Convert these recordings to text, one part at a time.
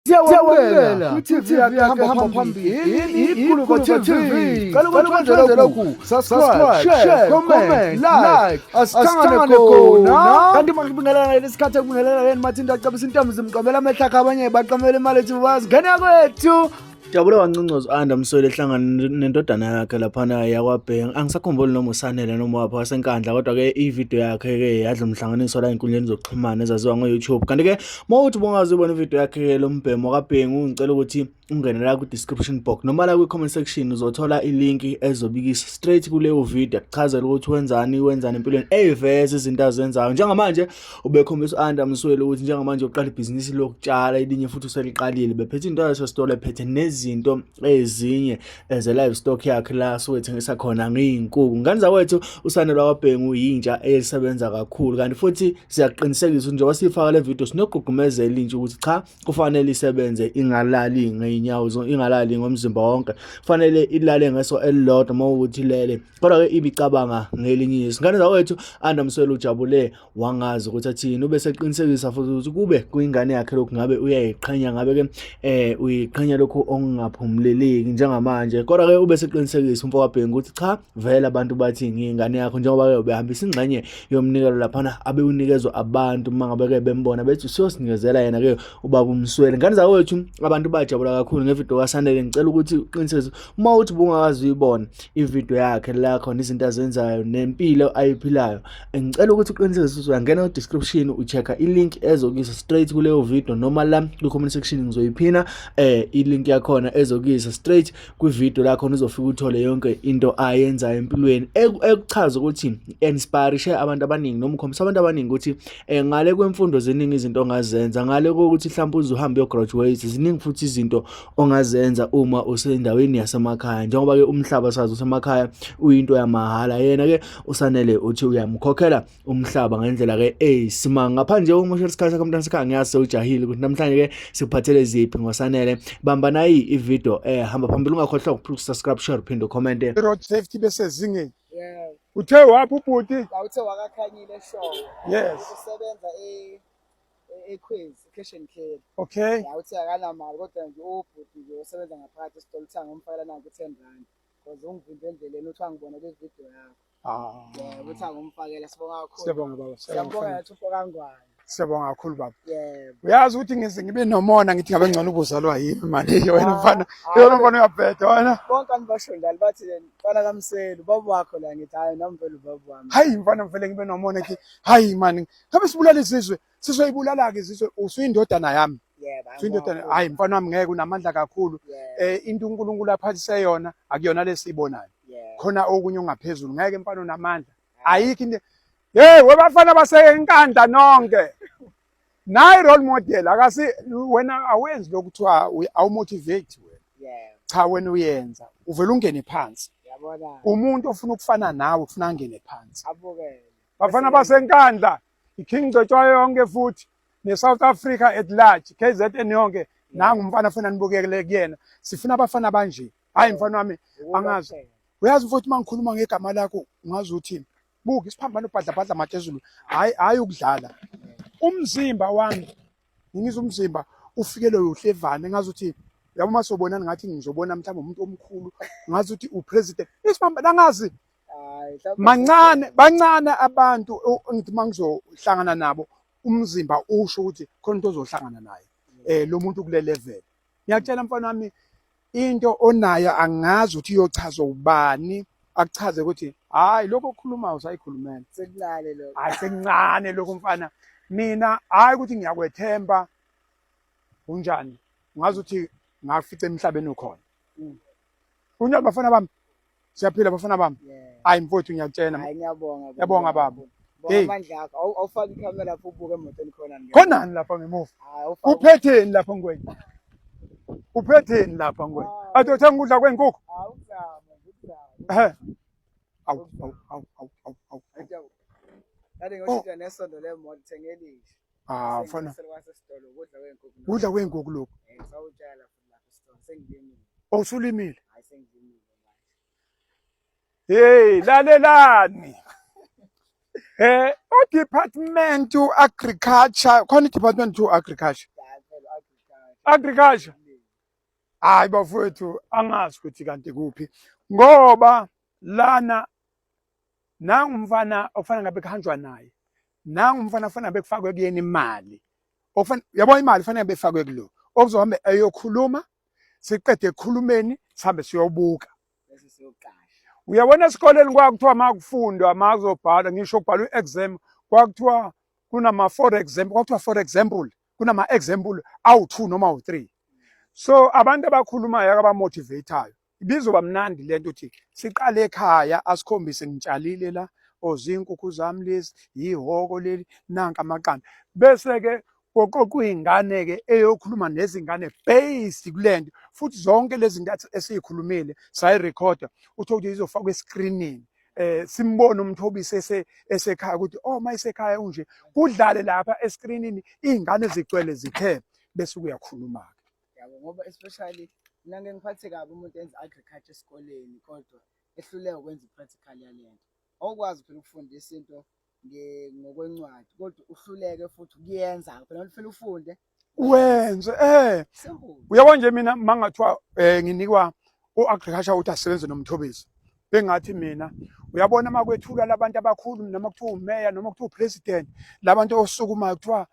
Siyawamukela kwi-TV yakhe hamba phambili iGuluva TV. Qala ukuthondela lokhu, subscribe, share, comment, like. Asihlangane khona. Kanti manje kubingelela lesikhathi ekubingelela yena mathinta acabisa intombi zimqomela amehla akhe abanye baqamela imali ethi bazingena kwethu. Jabule wancincozo Ayanda Msweli ehlangana nendodana yakhe laphana yakwaBhengu. Angisakhumbuli noma usanele noma wapha yaseNkandla, kodwa ke ivideo yakhe ke yadla umhlanganiso la enkundleni zokuxhumana ezaziwa ngo-YouTube. Kanti ke mawuthi bongazi ubona ivideo yakhe lo mbhemo kaBhengu, ngicela ukuthi ungene la ku-description box noma la kwi-comment section uzothola ilink ezobikisa straight kuleyo video akuchazela ukuthi wenzani empilweni eyiveze izinto azenzayo. Njengamanje ubekhombisa u-Ayanda Msweli ukuthi njengamanje uqala ibhizinisi lokutshala, elinye futhi useliqalile, bephethe into yasesitolo, ephethe nezinto ezinye ze-livestock yakhe la sokwethengisa khona ngey'nkukhu. Ngane zawethu usane lwakwaBhengu yintsha elisebenza kakhulu, kanti futhi siyaqinisekisa ukuthi njengoba siyifaka le video sinogqugqumezela intsha ukuthi cha, kufanele isebenze ingalali inyawo ingalali ngomzimba wonke, kufanele ilale ngeso elilodwa uma ukuthi ilele, kodwa ke ibicabanga ngelinye izingane zawethu. Ayanda Msweli ujabule wangazi ukuthi athini, ube seqinisekisa futhi ukuthi kube kuyingane yakhe lokhu ngabe uyayiqhenya, ngabe ke uyiqhenya lokhu ongaphumuleleki njengamanje, kodwa ke ube seqinisekisa umfoka Bhengu ukuthi cha, vele abantu bathi ngiyingane yakho, njengoba ke ubehambisa ingxenye yomnikelo laphana abe unikezwa abantu uma ngabe ke bembona bethi siyosinikezela yena ke ubaba uMsweli. Ngane zawethu abantu bajabula kakhulu ngevideo kaSanele. Ngicela ukuthi uqiniseke uma uthi bungakazi uyibona ivideo yakhe la khona izinto azenzayo nempilo ayiphilayo, ngicela ukuthi uqiniseke ukuthi uyangena ku-description uchecka ilink ezokuyisa straight kuleyo video, noma la ku-comment section ngizoyiphina ilink yakhona ezokuyisa straight kwivideo la khona uzofika uthole yonke into ayenzayo empilweni ekuchaza ukuthi inspirishe abantu abaningi noma ukhombisa abantu abaningi ukuthi ngale kwemfundo ziningi izinto ongazenza, ngale kokuthi mhlawumbe uzuhambe uyograduate ziningi futhi izinto ongazenza uma usendaweni yasemakhaya, njengoba ke umhlaba sazi usemakhaya uyinto yamahhala. Yena ke usanele uthi uyamkhokhela umhlaba ngendlela ke eyisimanga. Ngaphandle kokumoshela isikhathi sakho mntana sekhaya, ngiyazi ujahile ukuthi namhlanje ke sikuphathele ziphi ngoSanele. Bamba nayi ivideo hamba phambili, ungakhohlwa ukusubscribe, share, phinde ucomment. Road safety bese ezingeni. Yeah. Uthe waphi ubhuti? Awuthe wakakhanyile show. Yes. Usebenza equiz kitchen care. Okay. Awuthe akanamali kodwa nje ubhuti nje usebenza ngaphakathi esitolo thanga umfakela nanku 10 rand. Because ungivimbe endleleni uthi angibona le video yakho. Yeah, uthi angumfakela. Sibonga kakhulu. Siyabonga baba. Siyabonga nathi ufokangwane. Siyabonga kakhulu baba. Yeah. Uyazi ukuthi ngize ngibe nomona ngithi ngabe ngcono ubuzalwa yimi manje wena mfana. Yena mfana uyabheda wena. Bonke anibasho njalo bathi mfana kaMsweli baba wakho la, ngithi hayi nami vele ubaba wami. Hayi mfana mfele ngibe nomona ngithi hayi mani ngabe sibulala izizwe. Sizoyibulala ke izizwe, usuyindodana yami. Yeah, usuyindodana. Hayi mfana wami ngeke unamandla kakhulu. Into uNkulunkulu aphathise yona akuyona lesibonayo. Khona okunye ongaphezulu, ngeke mfana unamandla. Ayikho into. Hey, webafana baseNkandla nonke. Nayi role model akasi wena awenzi lokuthiwa awumotivate wena. Yeah. Cha, wena uyenza uvela ungene phansi. Yabona. Umuntu ofuna ukufana nawe ufuna angene phansi. Abukele. Bafana baseNkandla, iKing Gcotshwayo yonke futhi neSouth Africa at large, KZN yonke, nangu umfana afuna nibukele kuyena. Sifuna abafana banje. Hayi mfana wami angazi. Uyazi futhi mangikhuluma ngegama lakho ungazi uthini. Buka isiphambano bhadla mathezulu. Hayi ukudlala. Umzimba wami ngiza umzimba ufikele uhlevane, ngazi ukuthi yabo masobonana ngathi ngizobona mhlawumbe umuntu omkhulu, ngazi ukuthi upresident isiphamba nangazi. Bancane abantu ngithi mangizohlangana nabo umzimba usho ukuthi khona into ozohlangana naye lo muntu kule level. Ngiyakutshela mfana wami into onayo angazi ukuthi iyochazwa ubani, akuchaze ukuthi hayi lokho okukhulumayo usayikhulumela sekulale lokho. Hayi sekuncane lokho mfana. Mina hayi ukuthi ngiyakwethemba unjani, ngazi ukuthi ngafica emhlabeni ukhona. Unjani bafana bami? Siyaphila bafana bami. Hayi mfowethu ngiyakutshela. Hayi ngiyabonga. Ngiyabonga baba. Bonga amandla akho. Awufaki ikamera lapho ubuke emotweni khona ngeke. Khonani lapha ngemuva? Uphetheni lapha ngweni? Uphetheni lapha ngweni? Athi uthenga ukudla kwenkukhu? Awuzama. Awu. Kade ngoshintsha nesondo lemoto thengelisha. Mfana. Sesitolo Kudla kwenkukhu lokho. Sawutshala futhi lapha esitolo sengilimile. Usulimile? Hayi sengilimile manje. Hey, lalelani. Department to agriculture, khona department to agriculture. agriculture. Hayi bafowethu angazi ukuthi kanti kuphi ngoba lana nangu umfana ofana ngabe kuhanjwa naye, nangu umfana ofana ngabe kufakwe kuyena imali, yabo imali fanele befakwe kulo okuzohambe eyokhuluma, siqede ekukhulumeni sihambe siyobuka. Uyabona esikoleni kwakuthiwa makufundwa makuzobhala ngisho ukubhala i-exam kwakuthiwa kunama-for example, kwakuthiwa for example kunama-example awu-2 noma awu-3. So abantu abakhulumayo abamotivathayo ibizoba mnandi lento ukuthi siqale ekhaya asikhombise ngitshalile la ozinkukhu zami lezi yihhoko leli nanka amaqanda bese ke koqoqwa iy'ngane ke eyokhuluma nezingane based kulento futhi zonke lezi zinto esiyikhulumile sayirekhoda uthola ukuthi izofakwa eskrinini simbone umthobisi esekhaya ukuthi oh mayisekhaya unje kudlale lapha eskrinini iy'ngane zigcwele zithe bese kuyakhuluma-ke. Yabo ngoba especially nange ngiphathe kabi umuntu enza agriculture esikoleni kodwa ehluleka ukwenza i-practical yalento. Awukwazi phela ukufundisa into ngokwencwadi kodwa uhluleke futhi ukuyenza phela ufuna ufunde wenze uyabona nje mina mangathiwa nginikwa u-agriculture ukuthi asebenze nomthobisi bengathi mina uyabona makwethulwa labantu abakhulu noma kuthiwa umeya noma kuthiwa upresident labantu osukumayo kuthiwa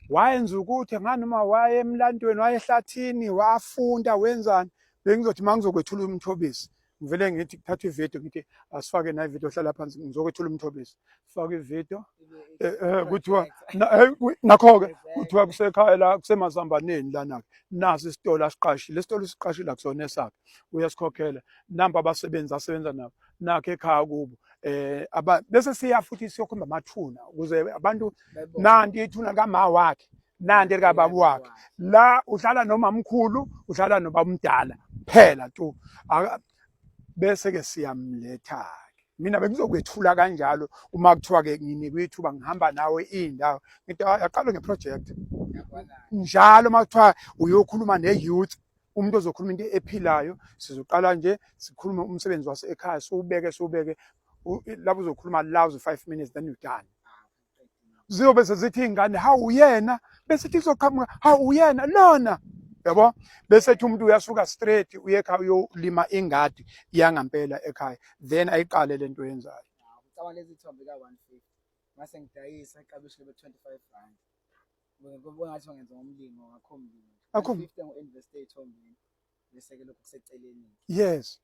wayenza ukuthi ngani noma waye emlandweni waye ehlathini wafunda wenzani bengizothi mangizokwethula umthobisi ngivele ngithi kuthatha ivideo ngithi asifake na ivideo hlala phansi ngizokwethula umthobisi sifake ivideo kuthiwa nakho-ke kuthiwa kusekhaya la kusemazambaneni lana nasi isitolo asiqashile lesitolo siqashile akusona esakhe uyasikhokhela namba abasebenzi asebenza nabo nakho ekhaya kubo bese siya futhi siyokhomba amathuna ukuze abantu nanti ithuna kama wakhe nanti likababa wakhe la uhlala nomamkhulu uhlala nobamdala phela tu bese ke siyamletha-ke mina bengizokwethula kanjalo uma kuthiwa-ke nginikwe ithuba ngihamba nawe iy'ndawo ngithi aqale ngeprojekthi njalo uma kuthiwa uyokhuluma ne-youth umuntu ozokhuluma into ephilayo sizoqala nje sikhulume umsebenzi wasekhaya siwubeke lapho uzokhuluma la uzo-5 minutes then you're done. Ziyobe sezithi iy'ngane hawu uyena bese ithi kuzoqhamuka hawu uyena lona yabo bese ethi umuntu uyasuka straight uye ekhaya uyolima ingadi yangampela ekhaya then ayiqale lento yenzayo. Ucabanga lezi thombe ka-150 mase ngidayisa iqabisho le-25 rand ngoba ngathi ngenza ngomlimi ngakhomlimi 50 ngu-invest ey'thombeni bese-ke lokhu kuseceleni. Yes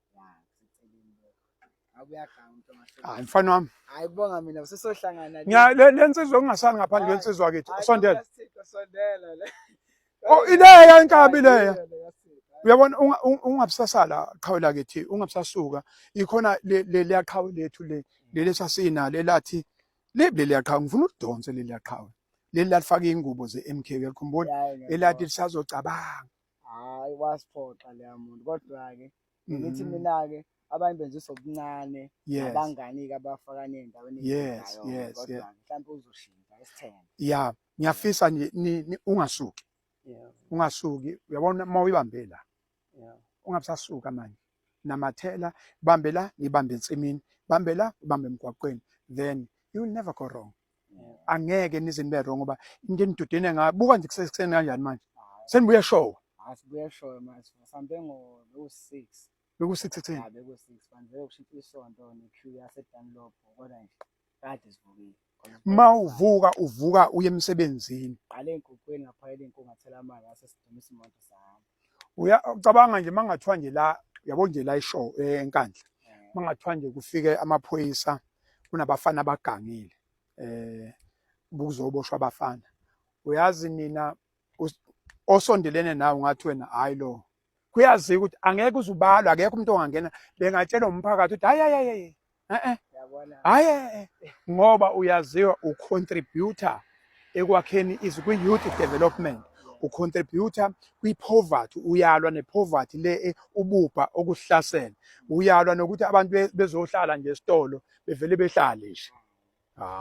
hayi mfana wami hayi bonga mina sesohlangana le nsizwa okungasali ngaphandle kwensizwa kithi sondela sondela oh ileya inkabi leya uyabona ungabusasala qhawe lakithi ungabusasuka ikhona leliya qhawe lethu leli sasinalo elathi leliya qhawe ngifuna udonse leliya qhawe leli lalifaka iy'ngubo ze-MK uyakhumbula elathi lisazocabanga hayi wasiphoxa leya muntu kodwa-ke ngithi mina-ke abanye benzisa obuncane abangani-ke abafaka ney'ndaweni kodwa mhlawumbe uzoshintsha esithembe ya ngiyafisa nje ungasuki ungasuki uyabona uma uyibambe la ungabusasuka manje namathela bambe la ngibambe ensimini bambe la ubambe emgwaqweni then you will never go wrong. Angeke nize nibe wrong ngoba into enidudene ngayo buka nje kusekuseni kanjani manje senibuye show asibuye show manje sihambe ngo-6 beku-6 beku-6 manje ukushintsha isonto ne-queue yaseDunlop kodwa nje kade sivukile ma uvuka uye emsebenzini qale ey'nkukweni ngaphakela iy'nkukhu ngathela amanzi asesidumisa imoto sahamba ucabanga nje mangathiwa nje la yabo nje la ishow eNkandla mangathiwa nje kufike amaphoyisa kunabafana abagangile bukuzoboshwa abafana uyazi nina osondelene nawe ngathi wena hayi lo kuyaziwa ukuthi angeke uzubalwa akekho umuntu ongangena bengatshela umphakathi ukuthi hayi hayi ngoba uyaziwa ucontributor ekwakheni kwi-youth development ucontributor kwi-poverty uyalwa ne-poverty le ububha okuhlasela uyalwa nokuthi abantu bezohlala nje esitolo bevele behlale nje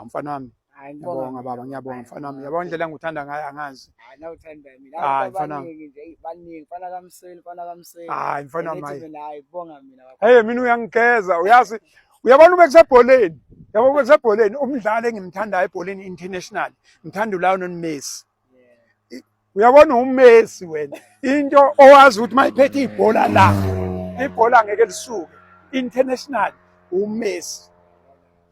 mfana wami ngiyabonga baba ngiyabonga mfana wami yabona indlela engikuthanda ngayo angazi hayi nawuthanda mina hayi mfana wami nje baningi mfana kaMsweli hayi mfana wami hayi bonga mina mina uyangigeza uyazi uyabona ube kusebholeni yabo ube kusebholeni umdlalo engimthandayo ebholeni international ngithanda uLionel Messi uyabona uMessi wena into owazi ukuthi mayiphethe ibhola la ibhola ngeke lisuke international uMessi.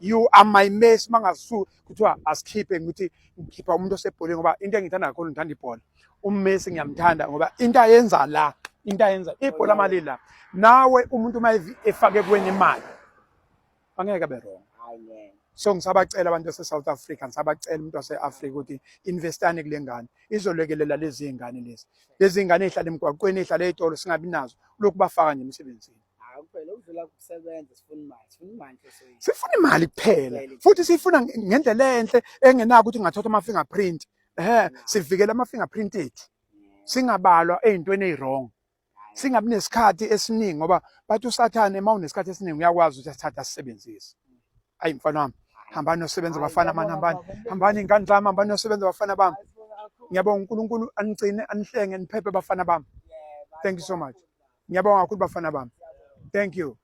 You are my Messi mangasuki kuthiwa asikhiphe ukuthi ngikhipha umuntu osebholeni ngoba into engithanda kakhulu ngithanda ibhola. uMessi ngiyamthanda ngoba into ayenza la into ayenza ibhola mali la nawe umuntu mayivi efake kuwena imali angeke abe wrong. So ngisabacela abantu base-South Africa, ngisabacela umuntu wase-Afrika ukuthi investane kule ngane izolekelela lezi ingane lezi. Lezi ingane ezihlala emgwaqweni ezihlala ezitolo singabi nazo lokhu bafaka nje emsebenzini. Kuphela ukudlula kusebenza Sifuna imali kuphela futhi sifuna ngendlela enhle engenako ukuthi ngathatha ama-fingerprint. Sivikele ama-fingerprint ethu singabalwa ey'ntweni ey'wrong. Singabi nesikhathi esiningi ngoba bathi usathane uma unesikhathi esiningi uyakwazi ukuthi asithathe asisebenzise. Ayi mfana wami, hambani nosebenza bafana mani, hambani iy'ngane zami, hambani nosebenza bafana bami. Ngiyabonga uNkulunkulu anigcine anihlenge niphephe bafana bami. Thank you so much. Ngiyabonga kakhulu bafana bami. Thank you.